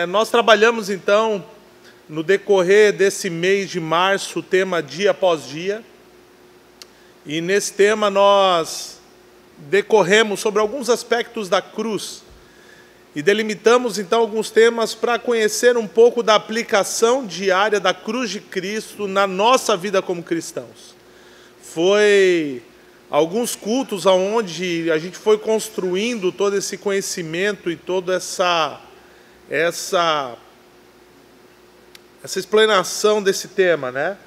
Nós trabalhamos então, no decorrer desse mês de março, o tema Dia Após Dia. E nesse tema nós decorremos sobre alguns aspectos da cruz. E delimitamos então alguns temas para conhecer um pouco da aplicação diária da cruz de Cristo na nossa vida como cristãos. Foi alguns cultos onde a gente foi construindo todo esse conhecimento e toda essa explanação desse tema, né?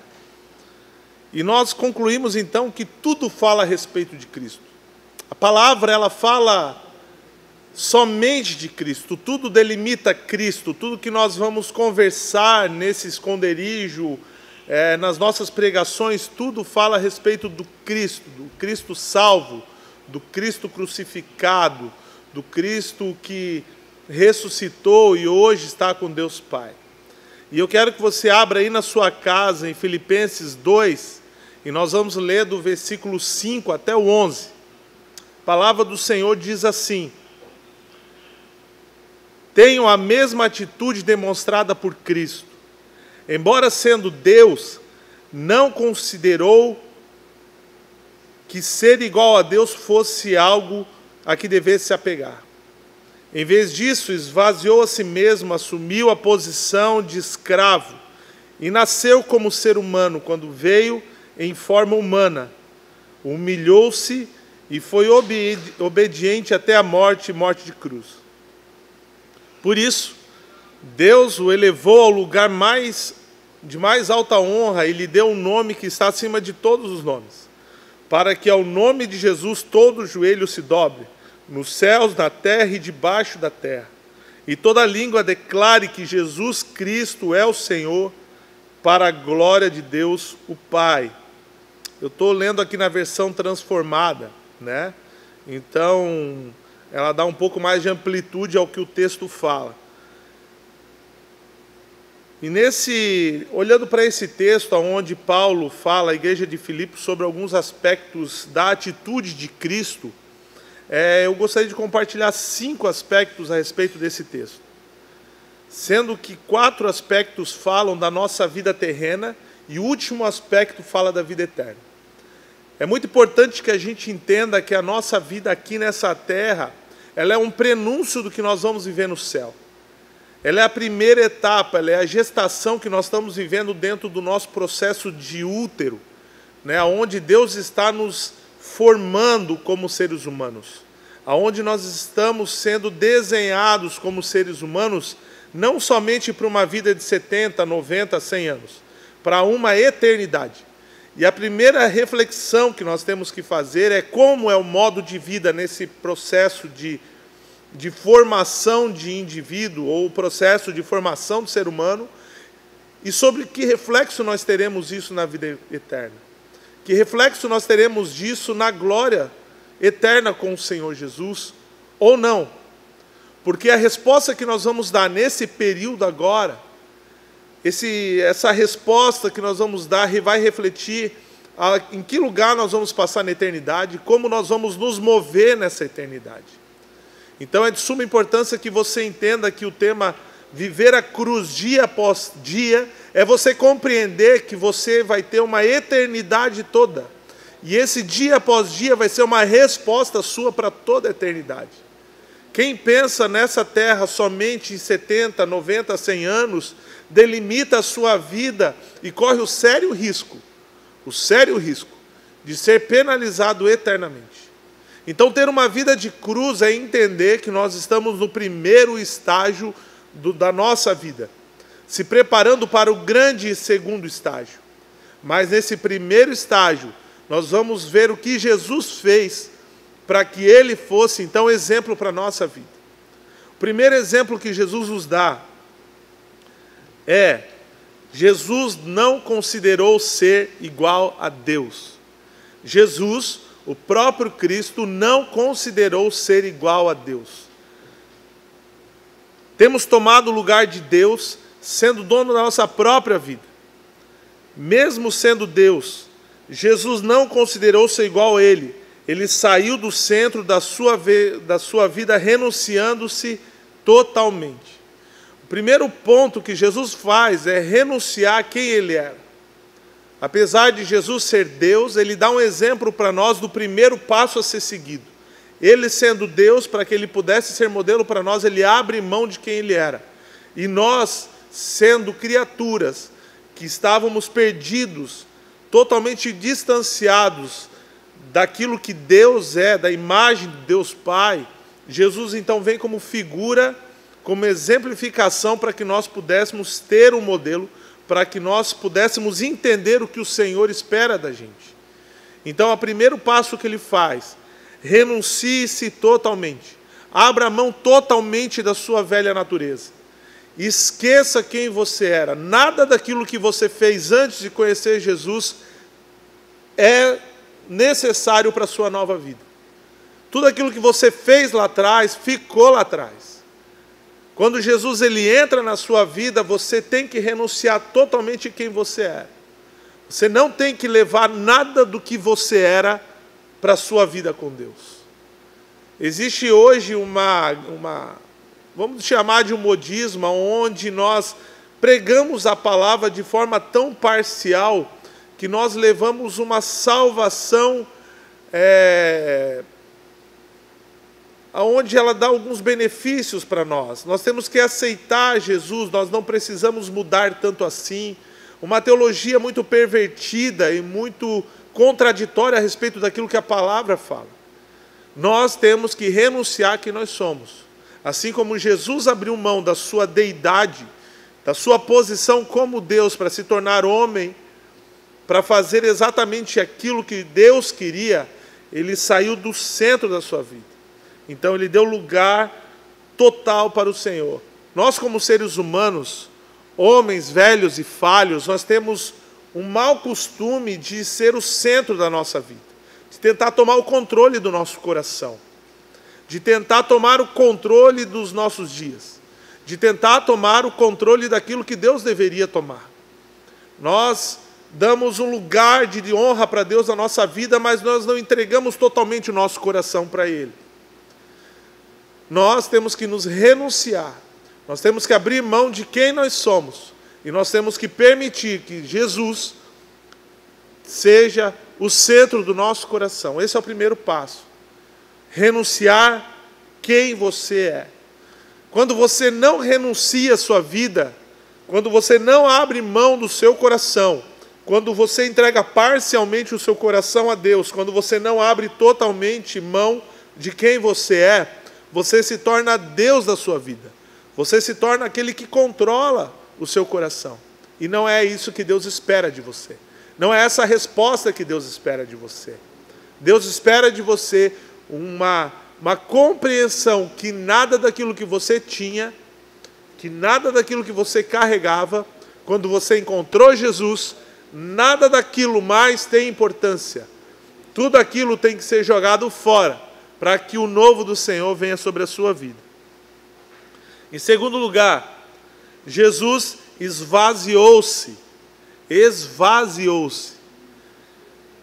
E nós concluímos então que tudo fala a respeito de Cristo. A palavra, ela fala somente de Cristo, tudo delimita Cristo, tudo que nós vamos conversar nesse esconderijo, nas nossas pregações, tudo fala a respeito do Cristo salvo, do Cristo crucificado, do Cristo que ressuscitou e hoje está com Deus Pai. E eu quero que você abra aí na sua casa, em Filipenses 2, e nós vamos ler do versículo 5 até o 11. A palavra do Senhor diz assim: tenham a mesma atitude demonstrada por Cristo. Embora sendo Deus, não considerou que ser igual a Deus fosse algo a que devesse se apegar. Em vez disso, esvaziou a si mesmo, assumiu a posição de escravo e nasceu como ser humano. Quando veio em forma humana, humilhou-se e foi obediente até a morte e morte de cruz. Por isso, Deus o elevou ao lugar de mais alta honra e lhe deu um nome que está acima de todos os nomes, para que ao nome de Jesus todo joelho se dobre, nos céus, na terra e debaixo da terra, e toda língua declare que Jesus Cristo é o Senhor, para a glória de Deus o Pai. Eu estou lendo aqui na versão transformada, né? Então, ela dá um pouco mais de amplitude ao que o texto fala. E olhando para esse texto, onde Paulo fala à igreja de Filipos sobre alguns aspectos da atitude de Cristo, eu gostaria de compartilhar 5 aspectos a respeito desse texto. Sendo que 4 aspectos falam da nossa vida terrena e o último aspecto fala da vida eterna. É muito importante que a gente entenda que a nossa vida aqui nessa terra, ela é um prenúncio do que nós vamos viver no céu. Ela é a primeira etapa, ela é a gestação que nós estamos vivendo dentro do nosso processo de útero, né, onde Deus está nos formando como seres humanos, aonde nós estamos sendo desenhados como seres humanos, não somente para uma vida de 70, 90, 100 anos, para uma eternidade. E a primeira reflexão que nós temos que fazer é como é o modo de vida nesse processo de formação de indivíduo, ou o processo de formação do ser humano, e sobre que reflexo nós teremos isso na vida eterna. Que reflexo nós teremos disso na glória eterna com o Senhor Jesus, ou não? Porque a resposta que nós vamos dar nesse período agora, essa resposta que nós vamos dar vai refletir em que lugar nós vamos passar na eternidade, como nós vamos nos mover nessa eternidade. Então é de suma importância que você entenda que o tema viver a cruz dia após dia é você compreender que você vai ter uma eternidade toda. E esse dia após dia vai ser uma resposta sua para toda a eternidade. Quem pensa nessa terra somente em 70, 90, 100 anos, delimita a sua vida e corre o sério risco de ser penalizado eternamente. Então, ter uma vida de cruz é entender que nós estamos no primeiro estágio da nossa vida, se preparando para o grande segundo estágio. Mas nesse primeiro estágio, nós vamos ver o que Jesus fez para que Ele fosse, então, exemplo para a nossa vida. O primeiro exemplo que Jesus nos dá Jesus não considerou ser igual a Deus. Jesus, o próprio Cristo, não considerou ser igual a Deus. Temos tomado o lugar de Deus, sendo dono da nossa própria vida. Mesmo sendo Deus, Jesus não considerou ser igual a Ele. Ele saiu do centro da sua vida, renunciando-se totalmente. primeiro ponto que Jesus faz é renunciar a quem ele era. Apesar de Jesus ser Deus, ele dá um exemplo para nós do primeiro passo a ser seguido. Ele sendo Deus, para que ele pudesse ser modelo para nós, ele abre mão de quem ele era. E nós, sendo criaturas que estávamos perdidos, totalmente distanciados daquilo que Deus é, da imagem de Deus Pai, Jesus então vem como figura, como exemplificação para que nós pudéssemos ter um modelo, para que nós pudéssemos entender o que o Senhor espera da gente. Então, o primeiro passo que ele faz, renuncie-se totalmente, abra mão totalmente da sua velha natureza, esqueça quem você era, nada daquilo que você fez antes de conhecer Jesus é necessário para a sua nova vida. Tudo aquilo que você fez lá atrás, ficou lá atrás. Quando Jesus ele entra na sua vida, você tem que renunciar totalmente quem você é. Você não tem que levar nada do que você era para a sua vida com Deus. Existe hoje vamos chamar de um modismo, onde nós pregamos a palavra de forma tão parcial, que nós levamos uma salvação onde ela dá alguns benefícios para nós. Nós temos que aceitar Jesus, nós não precisamos mudar tanto assim. Uma teologia muito pervertida e muito contraditória a respeito daquilo que a palavra fala. Nós temos que renunciar a quem nós somos. Assim como Jesus abriu mão da sua deidade, da sua posição como Deus, para se tornar homem, para fazer exatamente aquilo que Deus queria, ele saiu do centro da sua vida. Então ele deu lugar total para o Senhor. Nós, como seres humanos, homens velhos e falhos, nós temos um mau costume de ser o centro da nossa vida, de tentar tomar o controle do nosso coração, de tentar tomar o controle dos nossos dias, de tentar tomar o controle daquilo que Deus deveria tomar. Nós damos um lugar de honra para Deus na nossa vida, mas nós não entregamos totalmente o nosso coração para Ele. Nós temos que nos renunciar, nós temos que abrir mão de quem nós somos, e nós temos que permitir que Jesus seja o centro do nosso coração. Esse é o primeiro passo. Renunciar quem você é. Quando você não renuncia a sua vida, quando você não abre mão do seu coração, quando você entrega parcialmente o seu coração a Deus, quando você não abre totalmente mão de quem você é, você se torna Deus da sua vida. Você se torna aquele que controla o seu coração. E não é isso que Deus espera de você. Não é essa a resposta que Deus espera de você. Deus espera de você uma compreensão que nada daquilo que você tinha, que nada daquilo que você carregava, quando você encontrou Jesus, nada daquilo mais tem importância. Tudo aquilo tem que ser jogado fora, para que o novo do Senhor venha sobre a sua vida. Em segundo lugar, Jesus esvaziou-se. Esvaziou-se.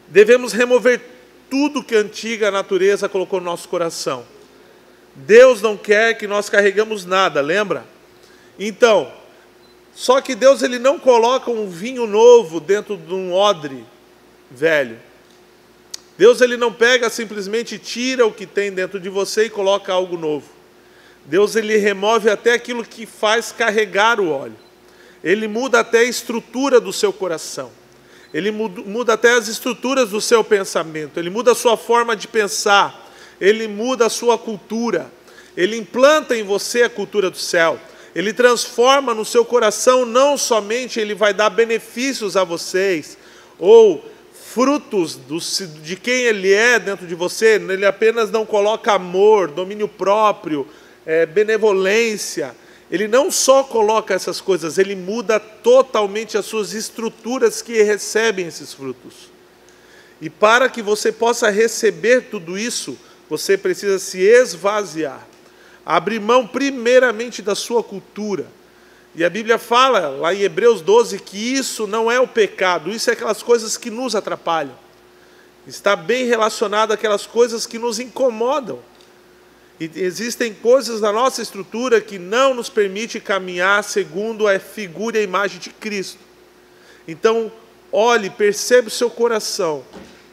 Devemos remover tudo que a antiga natureza colocou no nosso coração. Deus não quer que nós carregamos nada, lembra? Então, só que Deus ele não coloca um vinho novo dentro de um odre velho. Deus ele não pega simplesmente tira o que tem dentro de você e coloca algo novo. Deus ele remove até aquilo que faz carregar o óleo. Ele muda até a estrutura do seu coração. Ele muda até as estruturas do seu pensamento. Ele muda a sua forma de pensar. Ele muda a sua cultura. Ele implanta em você a cultura do céu. Ele transforma no seu coração, não somente ele vai dar benefícios a vocês, ou frutos de quem ele é dentro de você. Ele apenas não coloca amor, domínio próprio, benevolência. Ele não só coloca essas coisas, ele muda totalmente as suas estruturas que recebem esses frutos. E para que você possa receber tudo isso, você precisa se esvaziar. Abrir mão primeiramente da sua cultura. E a Bíblia fala, lá em Hebreus 12, que isso não é o pecado, isso é aquelas coisas que nos atrapalham. Está bem relacionado àquelas coisas que nos incomodam. E existem coisas na nossa estrutura que não nos permite caminhar segundo a figura e a imagem de Cristo. Então, olhe, perceba o seu coração.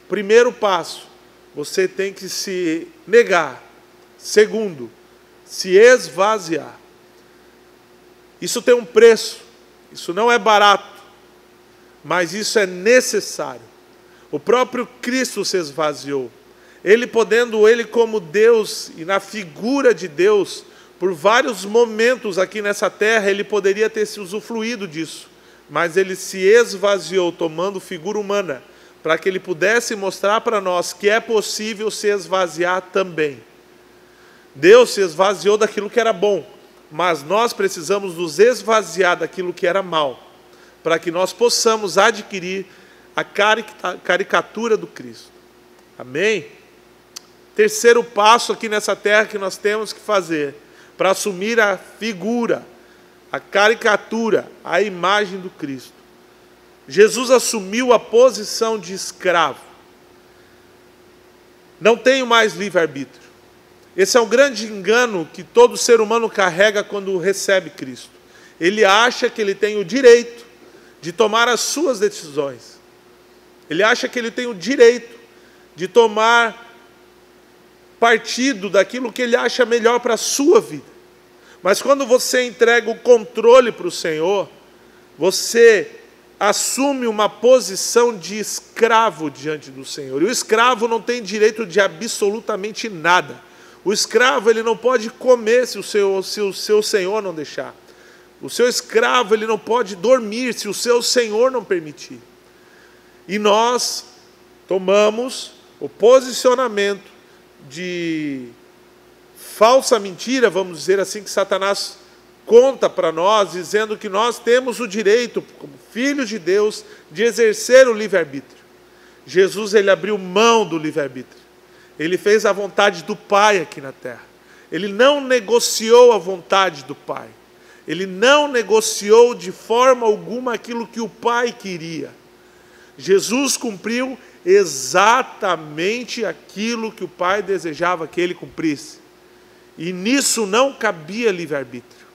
Primeiro passo, você tem que se negar. Segundo, se esvaziar. Isso tem um preço, isso não é barato, mas isso é necessário. O próprio Cristo se esvaziou. Ele como Deus e na figura de Deus, por vários momentos aqui nessa terra, ele poderia ter se usufruído disso. Mas ele se esvaziou, tomando figura humana, para que ele pudesse mostrar para nós que é possível se esvaziar também. Deus se esvaziou daquilo que era bom, mas nós precisamos nos esvaziar daquilo que era mal, para que nós possamos adquirir a caricatura do Cristo. Amém? Terceiro passo aqui nessa terra que nós temos que fazer, para assumir a figura, a caricatura, a imagem do Cristo. Jesus assumiu a posição de escravo. Não tenho mais livre-arbítrio. Esse é um grande engano que todo ser humano carrega quando recebe Cristo. Ele acha que ele tem o direito de tomar as suas decisões. Ele acha que ele tem o direito de tomar partido daquilo que ele acha melhor para a sua vida. Mas quando você entrega o controle para o Senhor, você assume uma posição de escravo diante do Senhor. E o escravo não tem direito de absolutamente nada. O escravo ele não pode comer se o seu senhor não deixar. O seu escravo ele não pode dormir se o seu senhor não permitir. E nós tomamos o posicionamento de falsa mentira, vamos dizer assim, que Satanás conta para nós, dizendo que nós temos o direito, como filhos de Deus, de exercer o livre-arbítrio. Jesus ele abriu mão do livre-arbítrio. Ele fez a vontade do Pai aqui na terra. Ele não negociou a vontade do Pai. Ele não negociou de forma alguma aquilo que o Pai queria. Jesus cumpriu exatamente aquilo que o Pai desejava que ele cumprisse. E nisso não cabia livre-arbítrio.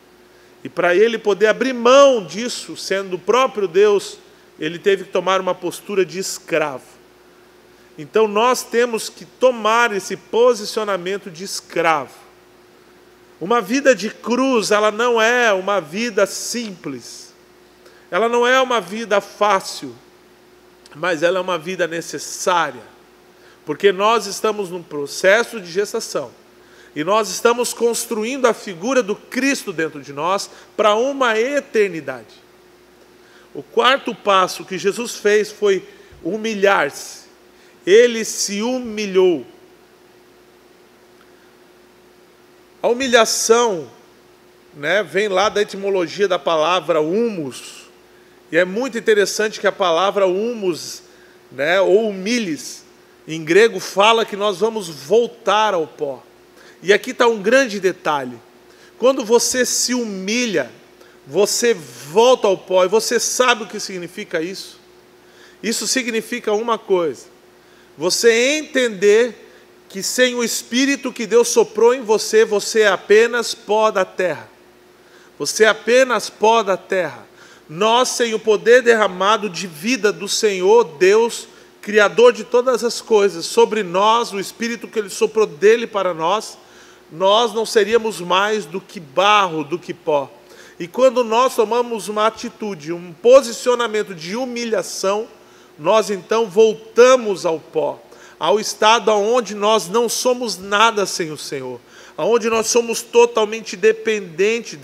E para ele poder abrir mão disso, sendo o próprio Deus, ele teve que tomar uma postura de escravo. Então nós temos que tomar esse posicionamento de escravo. Uma vida de cruz, ela não é uma vida simples. Ela não é uma vida fácil, mas ela é uma vida necessária. Porque nós estamos num processo de gestação. E nós estamos construindo a figura do Cristo dentro de nós para uma eternidade. O quarto passo que Jesus fez foi humilhar-se. Ele se humilhou. A humilhação, vem lá da etimologia da palavra humus. E é muito interessante que a palavra humus, ou humilhes, em grego fala que nós vamos voltar ao pó. E aqui está um grande detalhe. Quando você se humilha, você volta ao pó. E você sabe o que significa isso? Isso significa uma coisa. Você entender que sem o Espírito que Deus soprou em você, você é apenas pó da terra. Você é apenas pó da terra. Nós, sem o poder derramado de vida do Senhor, Deus, Criador de todas as coisas, sobre nós, o Espírito que Ele soprou dele para nós não seríamos mais do que barro, do que pó. E quando nós tomamos uma atitude, um posicionamento de humilhação, nós então voltamos ao pó, ao estado onde nós não somos nada sem o Senhor, onde nós somos totalmente dependentes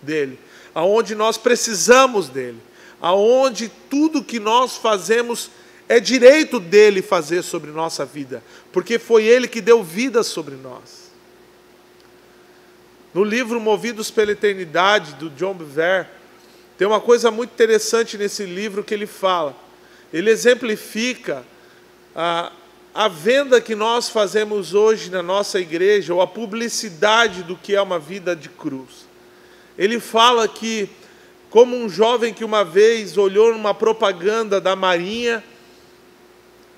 dele, onde nós precisamos dele, onde tudo que nós fazemos é direito dele fazer sobre nossa vida, porque foi ele que deu vida sobre nós. No livro Movidos pela Eternidade, do John Bevere, tem uma coisa muito interessante nesse livro que ele fala. Ele exemplifica a venda que nós fazemos hoje na nossa igreja, ou a publicidade do que é uma vida de cruz. Ele fala que, como um jovem que uma vez olhou numa propaganda da Marinha,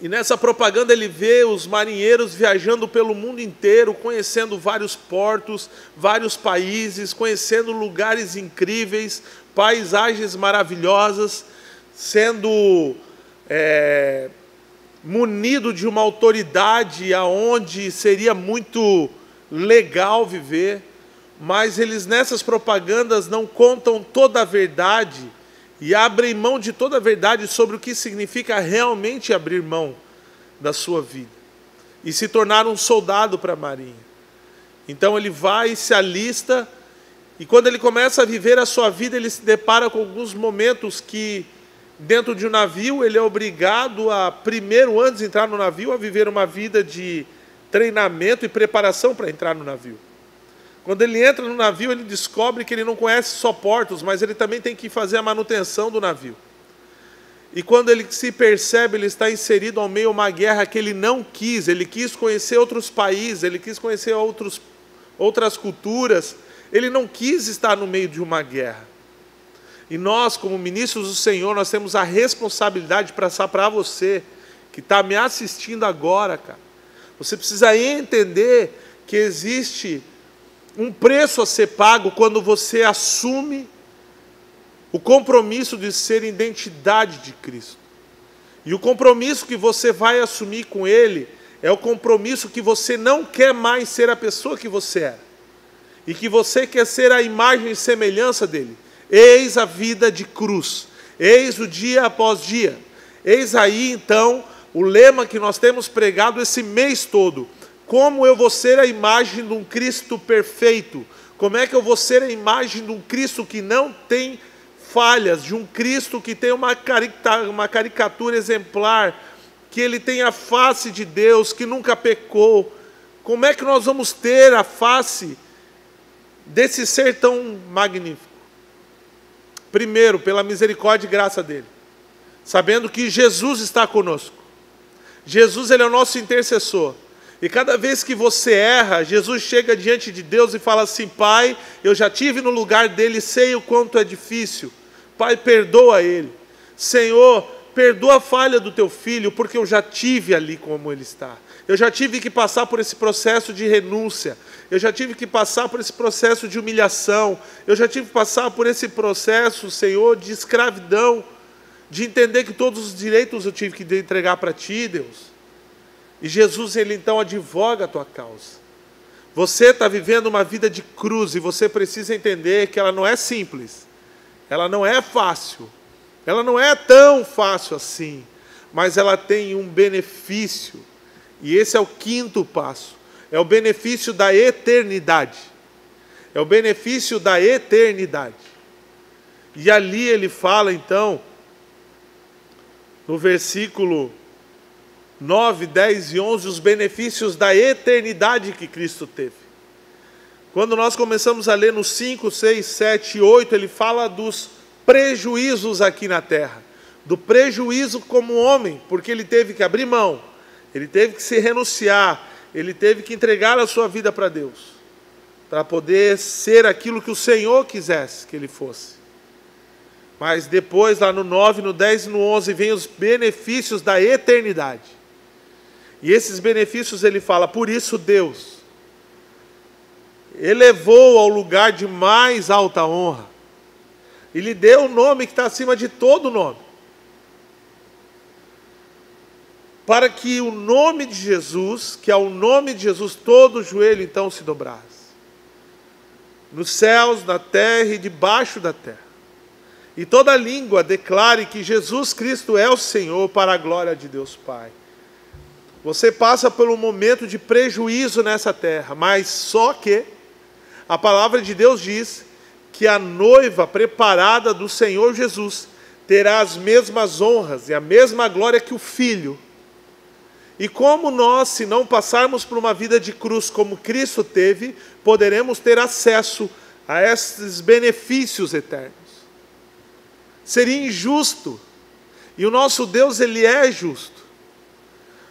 E nessa propaganda ele vê os marinheiros viajando pelo mundo inteiro, conhecendo vários portos, vários países, conhecendo lugares incríveis, paisagens maravilhosas, sendo munido de uma autoridade aonde seria muito legal viver, mas eles nessas propagandas não contam toda a verdade e abrem mão de toda a verdade sobre o que significa realmente abrir mão da sua vida e se tornar um soldado para a marinha. Então ele vai, se alista, e quando ele começa a viver a sua vida, ele se depara com alguns momentos que dentro de um navio ele é obrigado a, primeiro, antes de entrar no navio, a viver uma vida de treinamento e preparação para entrar no navio. Quando ele entra no navio, ele descobre que ele não conhece só portos, mas ele também tem que fazer a manutenção do navio. E quando ele se percebe, ele está inserido ao meio de uma guerra que ele não quis. Ele quis conhecer outros países, ele quis conhecer outras culturas. Ele não quis estar no meio de uma guerra. E nós, como ministros do Senhor, nós temos a responsabilidade de passar para você, que está me assistindo agora, cara. Você precisa entender que existe um preço a ser pago quando você assume o compromisso de ser identidade de Cristo. E o compromisso que você vai assumir com Ele é o compromisso que você não quer mais ser a pessoa que você era. E que você quer ser a imagem e semelhança dEle. Eis a vida de cruz. Eis o dia após dia. Eis aí, então, o lema que nós temos pregado esse mês todo. Como eu vou ser a imagem de um Cristo perfeito? Como é que eu vou ser a imagem de um Cristo que não tem falhas, de um Cristo que tem uma caricatura exemplar, que ele tem a face de Deus, que nunca pecou? Como é que nós vamos ter a face desse ser tão magnífico? Primeiro, pela misericórdia e graça dele, sabendo que Jesus está conosco. Jesus, ele é o nosso intercessor. E cada vez que você erra, Jesus chega diante de Deus e fala assim: Pai, eu já estive no lugar dele, sei o quanto é difícil. Pai, perdoa ele. Senhor, perdoa a falha do teu filho, porque eu já tive ali como ele está. Eu já tive que passar por esse processo de renúncia. Eu já tive que passar por esse processo de humilhação. Eu já tive que passar por esse processo, Senhor, de escravidão. De entender que todos os direitos eu tive que entregar para Ti, Deus. E Jesus, ele então advoga a tua causa. Você está vivendo uma vida de cruz e você precisa entender que ela não é simples. Ela não é fácil. Ela não é tão fácil assim. Mas ela tem um benefício. E esse é o quinto passo. É o benefício da eternidade. É o benefício da eternidade. E ali ele fala então, no versículo 9, 10 e 11, os benefícios da eternidade que Cristo teve. Quando nós começamos a ler no 5, 6, 7 e 8, ele fala dos prejuízos aqui na terra. Do prejuízo como homem, porque ele teve que abrir mão, ele teve que se renunciar, ele teve que entregar a sua vida para Deus, para poder ser aquilo que o Senhor quisesse que ele fosse. Mas depois, lá no 9, no 10 e no 11, vem os benefícios da eternidade. E esses benefícios ele fala: por isso Deus elevou ao lugar de mais alta honra, e lhe deu o nome que está acima de todo nome, para que o nome de Jesus, que é o nome de Jesus, todo joelho então se dobrasse, nos céus, na terra e debaixo da terra, e toda língua declare que Jesus Cristo é o Senhor, para a glória de Deus Pai. Você passa por um momento de prejuízo nessa terra, mas só que a palavra de Deus diz que a noiva preparada do Senhor Jesus terá as mesmas honras e a mesma glória que o Filho. E como nós, se não passarmos por uma vida de cruz como Cristo teve, poderemos ter acesso a esses benefícios eternos. Seria injusto, e o nosso Deus, ele é justo.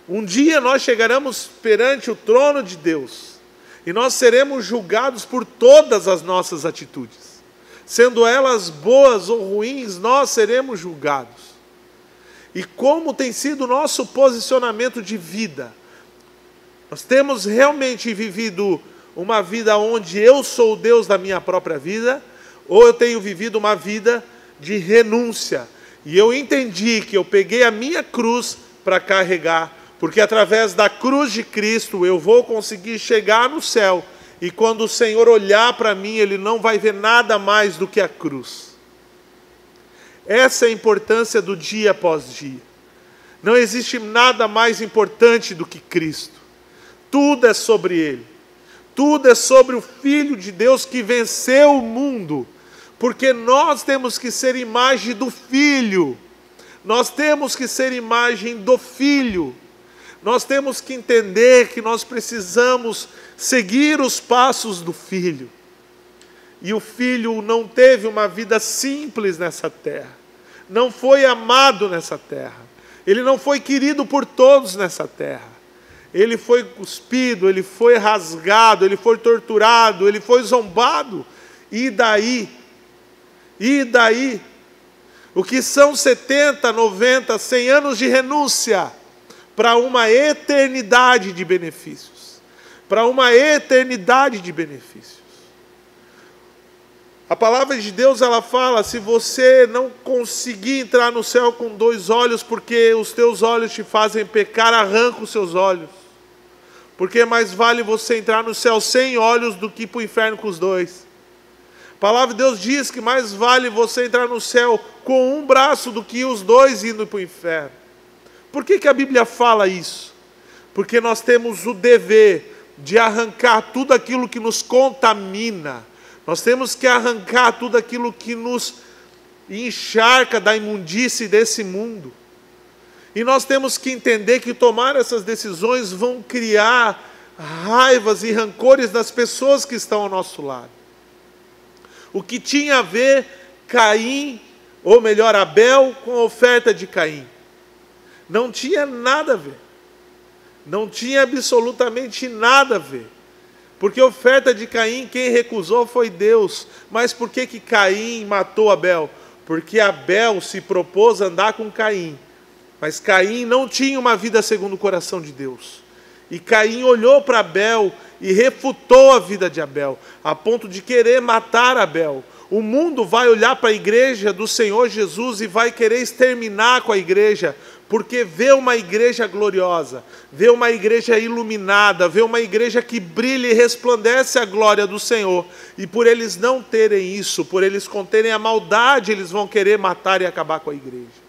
Um dia nós chegaremos perante o trono de Deus, e nós seremos julgados por todas as nossas atitudes. Sendo elas boas ou ruins, nós seremos julgados. e como tem sido o nosso posicionamento de vida. Nós temos realmente vivido uma vida onde eu sou o Deus da minha própria vida, ou eu tenho vivido uma vida de renúncia. E eu entendi que eu peguei a minha cruz para carregar, porque através da cruz de Cristo eu vou conseguir chegar no céu, e quando o Senhor olhar para mim, Ele não vai ver nada mais do que a cruz. Essa é a importância do dia após dia. Não existe nada mais importante do que Cristo. Tudo é sobre Ele. Tudo é sobre o Filho de Deus que venceu o mundo. Porque nós temos que ser imagem do Filho. Nós temos que ser imagem do Filho. Nós temos que entender que nós precisamos seguir os passos do Filho. E o Filho não teve uma vida simples nessa terra. Não foi amado nessa terra. Ele não foi querido por todos nessa terra. Ele foi cuspido, ele foi rasgado, ele foi torturado, ele foi zombado. E daí? E daí? O que são 70, 90, 100 anos de renúncia para uma eternidade de benefícios? Para uma eternidade de benefícios. A palavra de Deus, ela fala, se você não conseguir entrar no céu com 2 olhos, porque os teus olhos te fazem pecar, arranca os seus olhos. Porque mais vale você entrar no céu sem olhos do que ir para o inferno com os 2. A palavra de Deus diz que mais vale você entrar no céu com um braço do que os 2 indo para o inferno. Por que a Bíblia fala isso? Porque nós temos o dever de arrancar tudo aquilo que nos contamina. Nós temos que arrancar tudo aquilo que nos encharca da imundície desse mundo. E nós temos que entender que tomar essas decisões vão criar raivas e rancores das pessoas que estão ao nosso lado. O que tinha a ver Caim, ou melhor, Abel, com a oferta de Caim? Não tinha nada a ver. Não tinha absolutamente nada a ver. Porque a oferta de Caim, quem recusou foi Deus. Mas por que Caim matou Abel? Porque Abel se propôs a andar com Caim. Mas Caim não tinha uma vida segundo o coração de Deus. E Caim olhou para Abel e refutou a vida de Abel, a ponto de querer matar Abel. O mundo vai olhar para a igreja do Senhor Jesus e vai querer exterminar com a igreja, porque vê uma igreja gloriosa, vê uma igreja iluminada, vê uma igreja que brilha e resplandece a glória do Senhor. E por eles não terem isso, por eles conterem a maldade, eles vão querer matar e acabar com a igreja.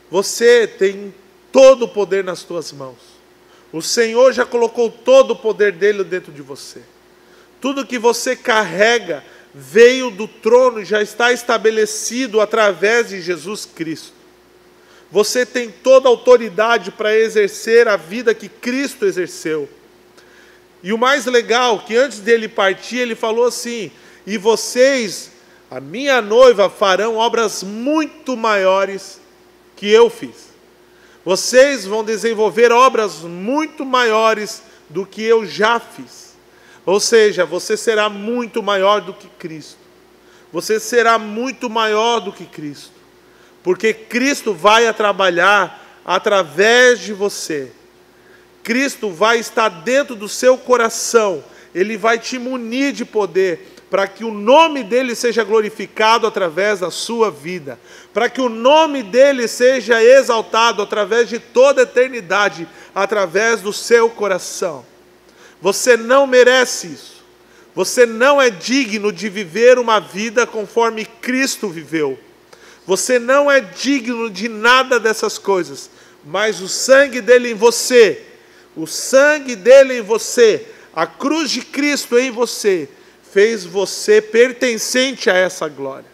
Você tem todo o poder nas tuas mãos. O Senhor já colocou todo o poder dele dentro de você. Tudo que você carrega veio do trono e já está estabelecido através de Jesus Cristo. Você tem toda a autoridade para exercer a vida que Cristo exerceu. E o mais legal, que antes dele partir, ele falou assim: e vocês, a minha noiva, farão obras muito maiores que eu fiz. Vocês vão desenvolver obras muito maiores do que eu já fiz. Ou seja, você será muito maior do que Cristo. Você será muito maior do que Cristo. Porque Cristo vai trabalhar através de você. Cristo vai estar dentro do seu coração. Ele vai te munir de poder para que o nome dele seja glorificado através da sua vida. Para que o nome dele seja exaltado através de toda a eternidade, através do seu coração. Você não merece isso. Você não é digno de viver uma vida conforme Cristo viveu. Você não é digno de nada dessas coisas. Mas o sangue dele em você, o sangue dele em você, a cruz de Cristo em você, fez você pertencente a essa glória.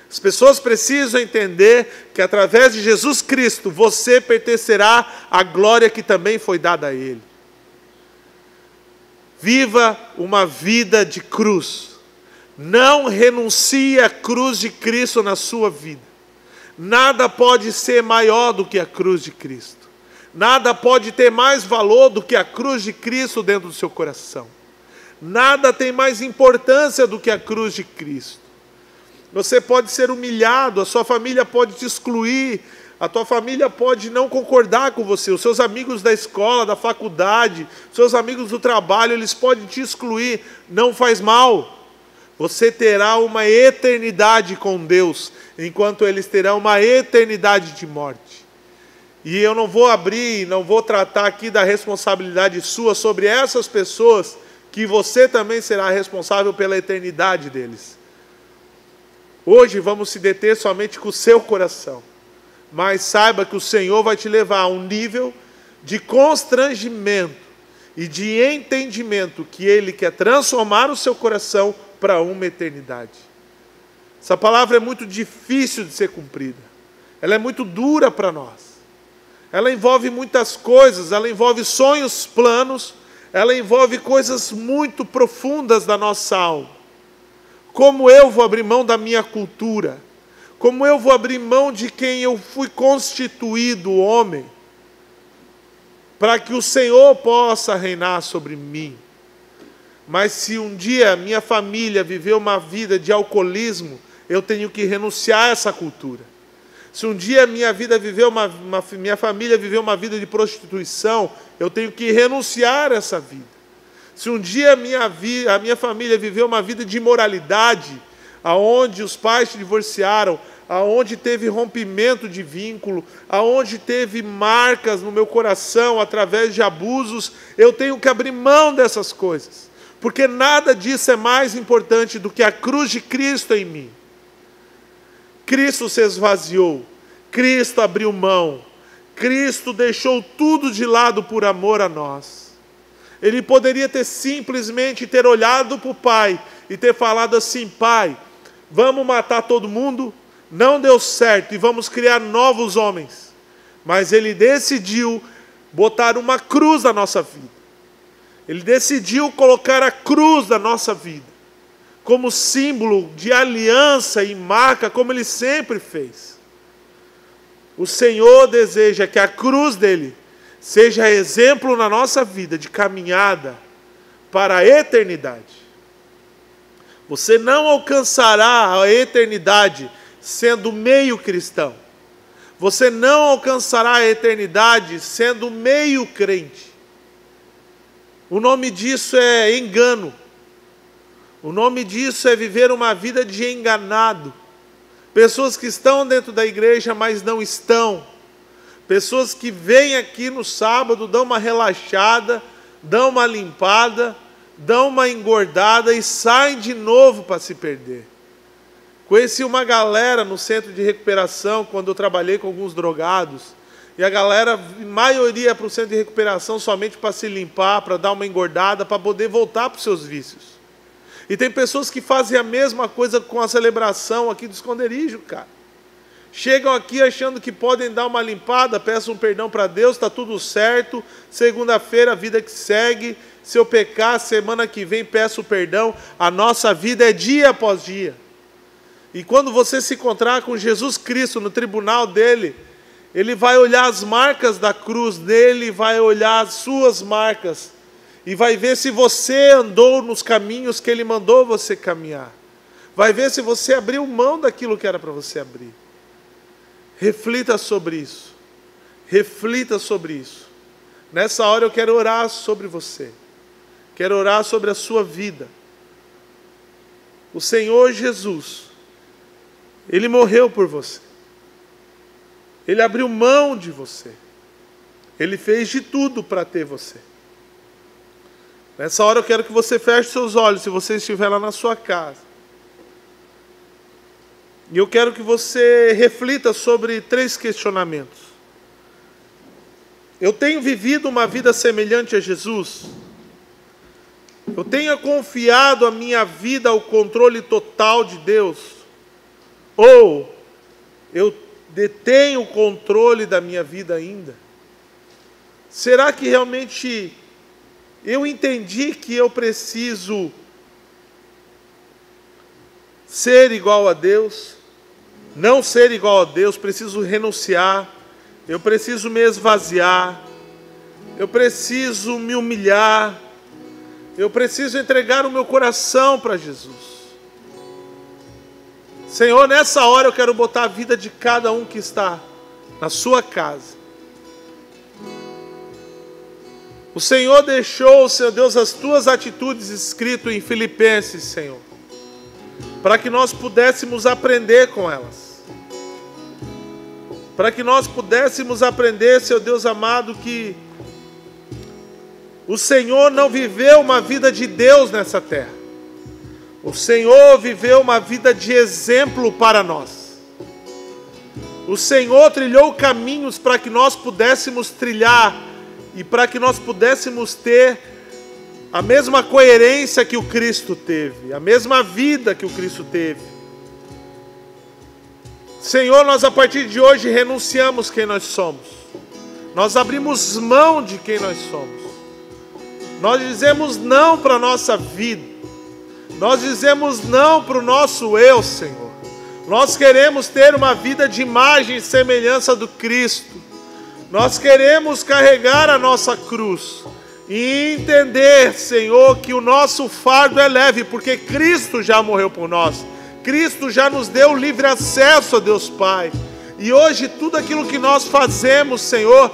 As pessoas precisam entender que através de Jesus Cristo, você pertencerá à glória que também foi dada a Ele. Viva uma vida de cruz. Não renuncie à cruz de Cristo na sua vida. Nada pode ser maior do que a cruz de Cristo. Nada pode ter mais valor do que a cruz de Cristo dentro do seu coração. Nada tem mais importância do que a cruz de Cristo. Você pode ser humilhado, a sua família pode te excluir, a tua família pode não concordar com você, os seus amigos da escola, da faculdade, seus amigos do trabalho, eles podem te excluir. Não faz mal. Você terá uma eternidade com Deus, enquanto eles terão uma eternidade de morte. E eu não vou abrir, não vou tratar aqui da responsabilidade sua sobre essas pessoas, que você também será responsável pela eternidade deles. Hoje vamos se deter somente com o seu coração. Mas saiba que o Senhor vai te levar a um nível de constrangimento e de entendimento que Ele quer transformar o seu coração para uma eternidade. Essa palavra é muito difícil de ser cumprida. Ela é muito dura para nós. Ela envolve muitas coisas, ela envolve sonhos, planos, ela envolve coisas muito profundas da nossa alma. Como eu vou abrir mão da minha cultura? Como eu vou abrir mão de quem eu fui constituído, homem, para que o Senhor possa reinar sobre mim? Mas se um dia minha família viver uma vida de alcoolismo, eu tenho que renunciar a essa cultura. Se um dia minha família viver uma vida de prostituição, eu tenho que renunciar a essa vida. Se um dia a minha família viver uma vida de imoralidade, aonde os pais se divorciaram, aonde teve rompimento de vínculo, aonde teve marcas no meu coração através de abusos, eu tenho que abrir mão dessas coisas, porque nada disso é mais importante do que a cruz de Cristo em mim. Cristo se esvaziou, Cristo abriu mão, Cristo deixou tudo de lado por amor a nós. Ele poderia ter simplesmente ter olhado para o Pai e ter falado assim: Pai, vamos matar todo mundo? Não deu certo e vamos criar novos homens. Mas Ele decidiu botar uma cruz na nossa vida. Ele decidiu colocar a cruz na nossa vida como símbolo de aliança e marca, como Ele sempre fez. O Senhor deseja que a cruz dEle seja exemplo na nossa vida de caminhada para a eternidade. Você não alcançará a eternidade sendo meio cristão. Você não alcançará a eternidade sendo meio crente. O nome disso é engano. O nome disso é viver uma vida de enganado. Pessoas que estão dentro da igreja, mas não estão. Pessoas que vêm aqui no sábado, dão uma relaxada, dão uma limpada, dão uma engordada e saem de novo para se perder. Conheci uma galera no centro de recuperação, quando eu trabalhei com alguns drogados, e a galera, a maioria, ia para o centro de recuperação somente para se limpar, para dar uma engordada, para poder voltar para os seus vícios. E tem pessoas que fazem a mesma coisa com a celebração aqui do esconderijo, cara. Chegam aqui achando que podem dar uma limpada, peçam perdão para Deus, está tudo certo, segunda-feira a vida que segue, se eu pecar, semana que vem peço perdão. A nossa vida é dia após dia. E quando você se encontrar com Jesus Cristo no tribunal dele, Ele vai olhar as marcas da cruz dele, vai olhar as suas marcas, e vai ver se você andou nos caminhos que Ele mandou você caminhar. Vai ver se você abriu mão daquilo que era para você abrir. Reflita sobre isso. Reflita sobre isso. Nessa hora eu quero orar sobre você. Quero orar sobre a sua vida. O Senhor Jesus, Ele morreu por você. Ele abriu mão de você. Ele fez de tudo para ter você. Nessa hora eu quero que você feche seus olhos, se você estiver lá na sua casa. E eu quero que você reflita sobre 3 questionamentos. Eu tenho vivido uma vida semelhante a Jesus? Eu tenho confiado a minha vida ao controle total de Deus? Ou eu detenho o controle da minha vida ainda? Será que realmente eu entendi que eu preciso ser igual a Deus? Não ser igual a Deus, preciso renunciar, eu preciso me esvaziar, eu preciso me humilhar, eu preciso entregar o meu coração para Jesus. Senhor, nessa hora eu quero botar a vida de cada um que está na sua casa. O Senhor deixou, Senhor Deus, as tuas atitudes escritas em Filipenses, Senhor, para que nós pudéssemos aprender com elas. Para que nós pudéssemos aprender, Senhor Deus amado, que o Senhor não viveu uma vida de Deus nessa terra. O Senhor viveu uma vida de exemplo para nós. O Senhor trilhou caminhos para que nós pudéssemos trilhar e para que nós pudéssemos ter a mesma coerência que o Cristo teve, a mesma vida que o Cristo teve. Senhor, nós a partir de hoje renunciamos quem nós somos. Nós abrimos mão de quem nós somos. Nós dizemos não para a nossa vida. Nós dizemos não para o nosso eu, Senhor. Nós queremos ter uma vida de imagem e semelhança do Cristo. Nós queremos carregar a nossa cruz e entender, Senhor, que o nosso fardo é leve, porque Cristo já morreu por nós. Cristo já nos deu livre acesso a Deus Pai. E hoje tudo aquilo que nós fazemos, Senhor,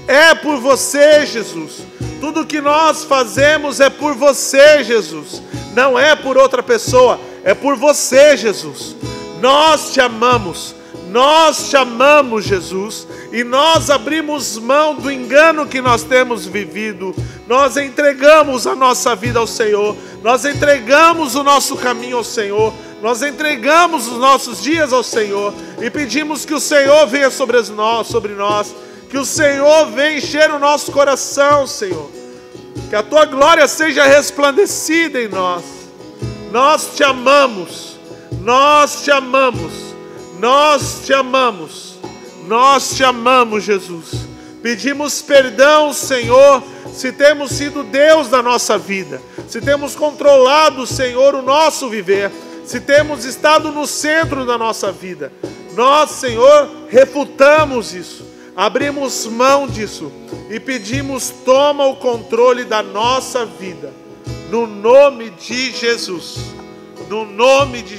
é por você, Jesus. Tudo que nós fazemos é por você, Jesus. Não é por outra pessoa, é por você, Jesus. Nós te amamos, Jesus. E nós abrimos mão do engano que nós temos vivido. Nós entregamos a nossa vida ao Senhor. Nós entregamos o nosso caminho ao Senhor. Nós entregamos os nossos dias ao Senhor. E pedimos que o Senhor venha sobre nós. Que o Senhor venha encher o nosso coração, Senhor. Que a tua glória seja resplandecida em nós. Nós te amamos. Nós te amamos. Nós te amamos. Nós te amamos, Jesus. Pedimos perdão, Senhor, se temos sido Deus da nossa vida, se temos controlado, Senhor, o nosso viver, se temos estado no centro da nossa vida. Nós, Senhor, refutamos isso, abrimos mão disso e pedimos: toma o controle da nossa vida, no nome de Jesus, no nome de